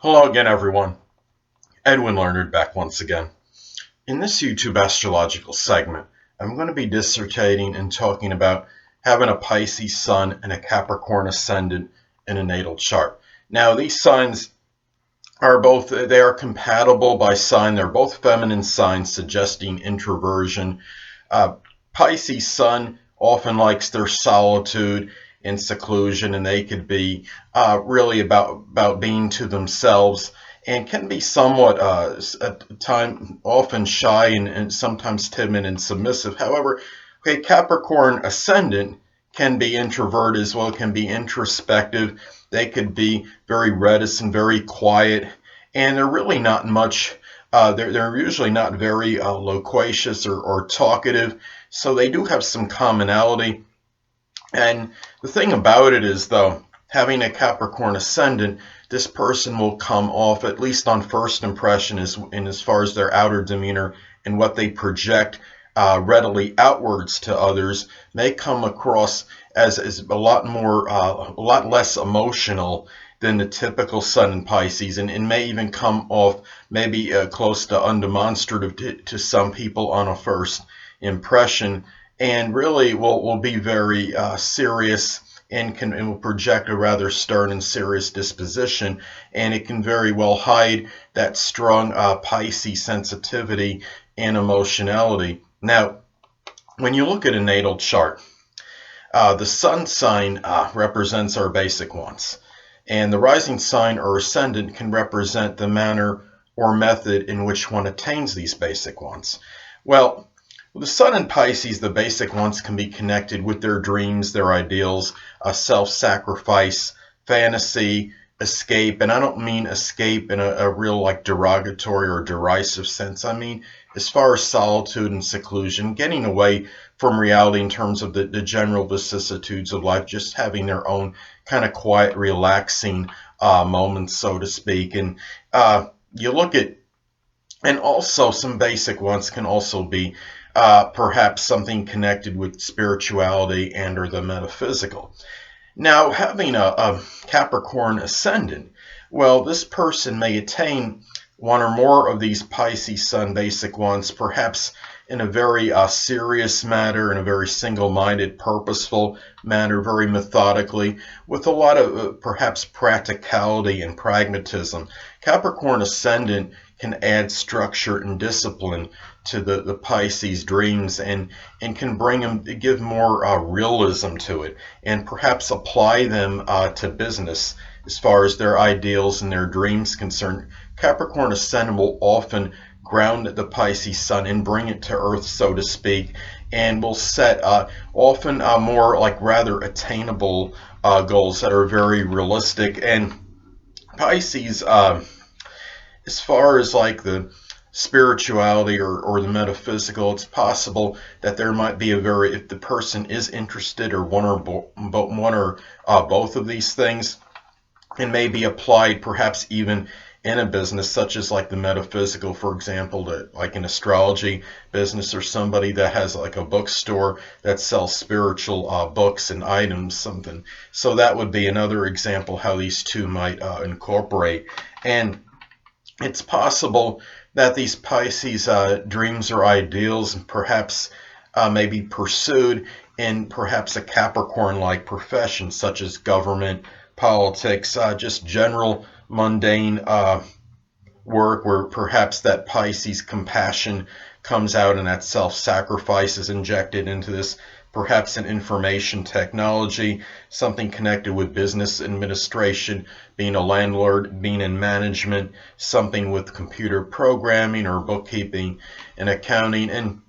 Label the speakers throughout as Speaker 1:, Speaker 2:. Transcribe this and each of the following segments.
Speaker 1: Hello again, everyone. Edwin Leonard back once again. In this YouTube astrological segment, I'm going to be dissertating and talking about having a Pisces sun and a Capricorn ascendant in a natal chart. Now, these signs they are compatible by sign. They're both feminine signs suggesting introversion. Uh, Pisces sun often likes their solitude and seclusion, and they could be really about being to themselves, and can be somewhat at time often shy and sometimes timid and submissive. However, okay, Capricorn ascendant can be introverted as well, can be introspective. They could be very reticent, very quiet, and they're really not much. They're usually not very loquacious or talkative, so they do have some commonality. And the thing about it is, though, having a Capricorn ascendant, this person will come off, at least on first impression, as far as their outer demeanor and what they project readily outwards to others, may come across as a lot less emotional than the typical Sun in Pisces, and may even come off maybe close to undemonstrative to some people on a first impression, and really will be very serious, and will project a rather stern and serious disposition, and it can very well hide that strong Pisces sensitivity and emotionality. Now, when you look at a natal chart, the sun sign represents our basic wants, and the rising sign or ascendant can represent the manner or method in which one attains these basic wants. Well, with the sun in Pisces, the basic wants can be connected with their dreams, their ideals, self-sacrifice, fantasy, escape. And I don't mean escape in a real like derogatory or derisive sense. I mean as far as solitude and seclusion, getting away from reality in terms of the general vicissitudes of life, just having their own kind of quiet, relaxing moments, so to speak. And you look at, and also some basic wants can also be perhaps something connected with spirituality and or the metaphysical. Now, having a Capricorn ascendant, well, this person may attain one or more of these Pisces sun basic wants, perhaps in a very serious manner, in a very single-minded, purposeful manner, very methodically, with a lot of perhaps practicality and pragmatism. Capricorn ascendant can add structure and discipline to the Pisces dreams, and can bring them, give more realism to it, and perhaps apply them to business as far as their ideals and their dreams concerned. Capricorn ascendant will often ground the Pisces sun and bring it to earth, so to speak, and will set often more like rather attainable goals that are very realistic. And Pisces, as far as like the spirituality or the metaphysical, it's possible that there might be if the person is interested or one or both of these things, and may be applied perhaps even in a business such as like the metaphysical, for example, like an astrology business, or somebody that has like a bookstore that sells spiritual books and items, something. So that would be another example how these two might incorporate. And it's possible that these Pisces dreams or ideals perhaps may be pursued in perhaps a Capricorn-like profession, such as government, politics, just general mundane work, where perhaps that Pisces compassion comes out and that self-sacrifice is injected into this, perhaps in information technology, something connected with business administration, being a landlord, being in management, something with computer programming or bookkeeping and accounting. And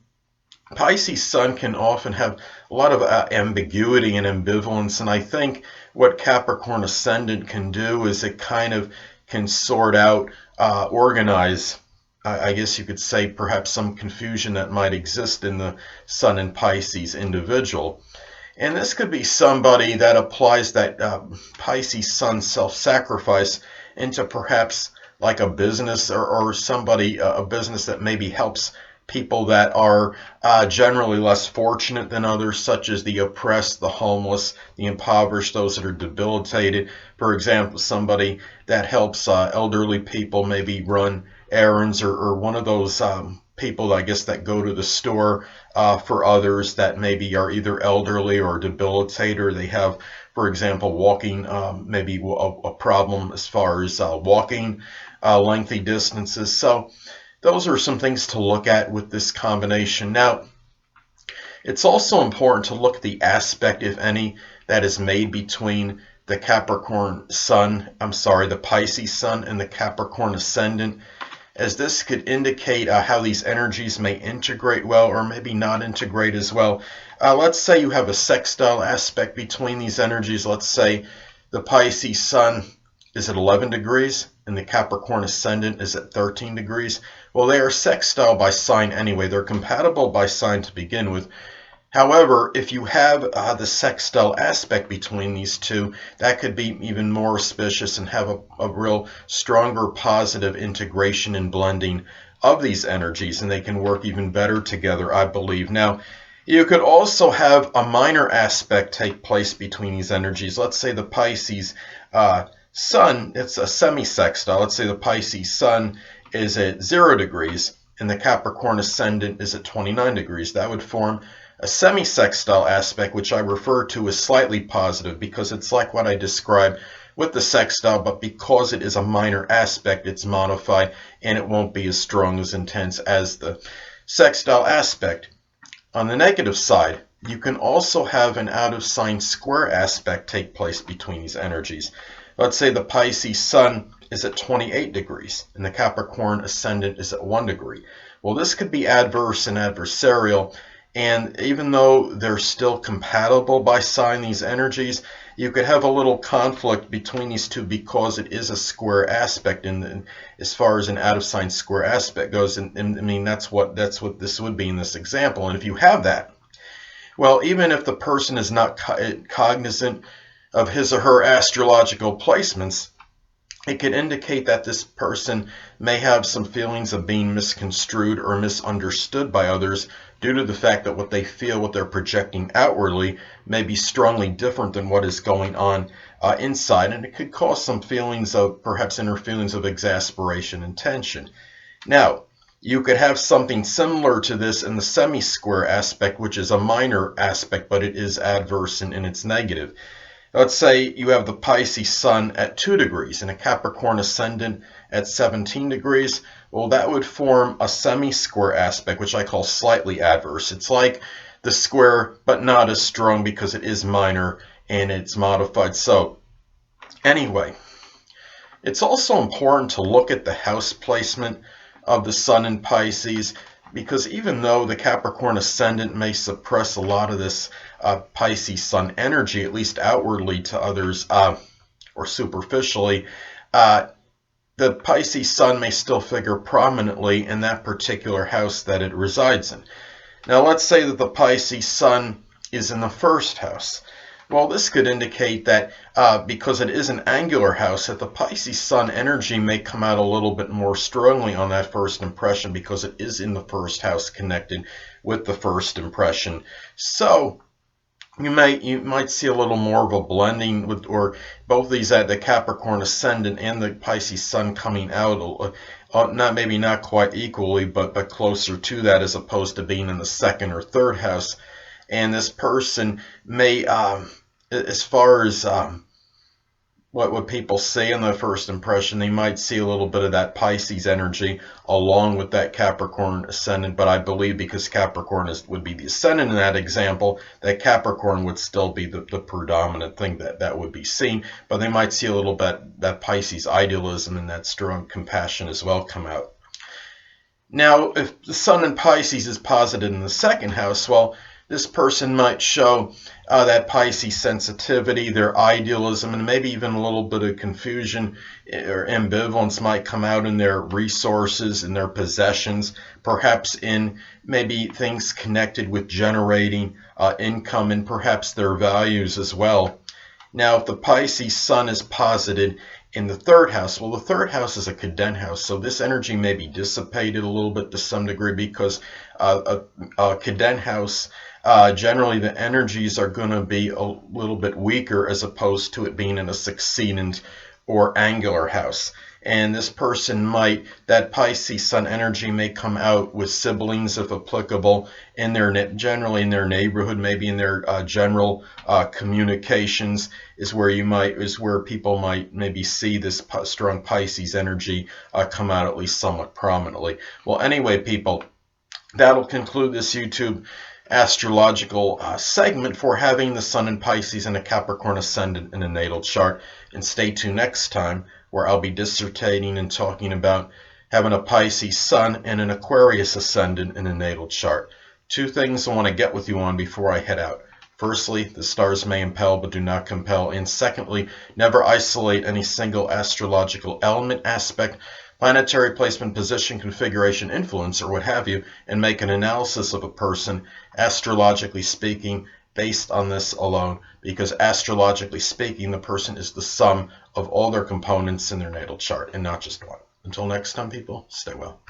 Speaker 1: Pisces sun can often have a lot of ambiguity and ambivalence, and I think what Capricorn ascendant can do is it kind of can sort out, organize, I guess you could say, perhaps some confusion that might exist in the Sun in Pisces individual. And this could be somebody that applies that Pisces Sun self-sacrifice into perhaps like a business, or somebody, a business that maybe helps people that are generally less fortunate than others, such as the oppressed, the homeless, the impoverished, those that are debilitated. For example, somebody that helps elderly people maybe run errands, or one of those people, I guess, that go to the store for others that maybe are either elderly or debilitated, or they have, for example, walking, maybe a problem as far as walking lengthy distances. So those are some things to look at with this combination. Now, it's also important to look at the aspect, if any, that is made between the the Pisces Sun and the Capricorn Ascendant, as this could indicate how these energies may integrate well or maybe not integrate as well. Let's say you have a sextile aspect between these energies. Let's say the Pisces Sun is at 11 degrees and the Capricorn Ascendant is at 13 degrees. Well, they are sextile by sign anyway. They're compatible by sign to begin with. However, if you have the sextile aspect between these two, that could be even more auspicious and have a real stronger positive integration and blending of these energies, and they can work even better together, I believe. Now, you could also have a minor aspect take place between these energies. Let's say the Pisces Sun, it's a semi-sextile. Let's say the Pisces Sun is at 0 degrees and the Capricorn Ascendant is at 29 degrees. That would form a semi-sextile aspect, which I refer to as slightly positive because it's like what I described with the sextile, but because it is a minor aspect, it's modified and it won't be as strong, as intense as the sextile aspect. On the negative side, you can also have an out-of-sign square aspect take place between these energies. Let's say the Pisces Sun is at 28 degrees and the Capricorn Ascendant is at 1 degree. Well, this could be adverse and adversarial, and even though they're still compatible by sign, these energies, you could have a little conflict between these two because it is a square aspect, and as far as an out-of-sign square aspect goes, and I mean that's what this would be in this example. And if you have that, well, even if the person is not cognizant of his or her astrological placements, it could indicate that this person may have some feelings of being misconstrued or misunderstood by others due to the fact that what they feel, what they're projecting outwardly, may be strongly different than what is going on inside, and it could cause some feelings of, perhaps inner feelings of exasperation and tension. Now, you could have something similar to this in the semi-square aspect, which is a minor aspect, but it is adverse and it's negative. Let's say you have the Pisces Sun at 2 degrees and a Capricorn Ascendant at 17 degrees. Well, that would form a semi-square aspect, which I call slightly adverse. It's like the square, but not as strong because it is minor and it's modified. So, anyway, it's also important to look at the house placement of the Sun in Pisces, because even though the Capricorn Ascendant may suppress a lot of this Pisces Sun energy, at least outwardly to others or superficially, the Pisces Sun may still figure prominently in that particular house that it resides in. Now, let's say that the Pisces Sun is in the first house. Well, this could indicate that because it is an angular house, that the Pisces Sun energy may come out a little bit more strongly on that first impression because it is in the first house connected with the first impression. So you might see a little more of a blending with, or both these, the Capricorn Ascendant and the Pisces Sun coming out, maybe not quite equally, but closer to that, as opposed to being in the second or third house. And this person may, as far as what people see in the first impression, they might see a little bit of that Pisces energy along with that Capricorn Ascendant. But I believe because Capricorn would be the Ascendant in that example, that Capricorn would still be the predominant thing that would be seen. But they might see a little bit that Pisces idealism and that strong compassion as well come out. Now, if the Sun in Pisces is posited in the second house, well, this person might show that Pisces sensitivity, their idealism, and maybe even a little bit of confusion or ambivalence might come out in their resources and their possessions, perhaps in maybe things connected with generating income and perhaps their values as well. Now, if the Pisces Sun is posited in the third house. Well, the third house is a cadet house, so this energy may be dissipated a little bit to some degree because a cadet house, generally the energies are going to be a little bit weaker as opposed to it being in a succedent or angular house. And this person might, that Pisces sun energy may come out with siblings if applicable, in their generally in their neighborhood, maybe in their general communications is where people might maybe see this strong Pisces energy come out at least somewhat prominently. Well, anyway, people, that'll conclude this YouTube astrological segment for having the sun in Pisces and a Capricorn ascendant in a natal chart. And stay tuned next time, where I'll be dissertating and talking about having a Pisces sun and an Aquarius ascendant in a natal chart. Two things I want to get with you on before I head out. Firstly, the stars may impel but do not compel. And secondly, never isolate any single astrological element, aspect, planetary placement, position, configuration, influence, or what have you, and make an analysis of a person, astrologically speaking, based on this alone, because astrologically speaking, the person is the sum of all their components in their natal chart and not just one. Until next time, people, stay well.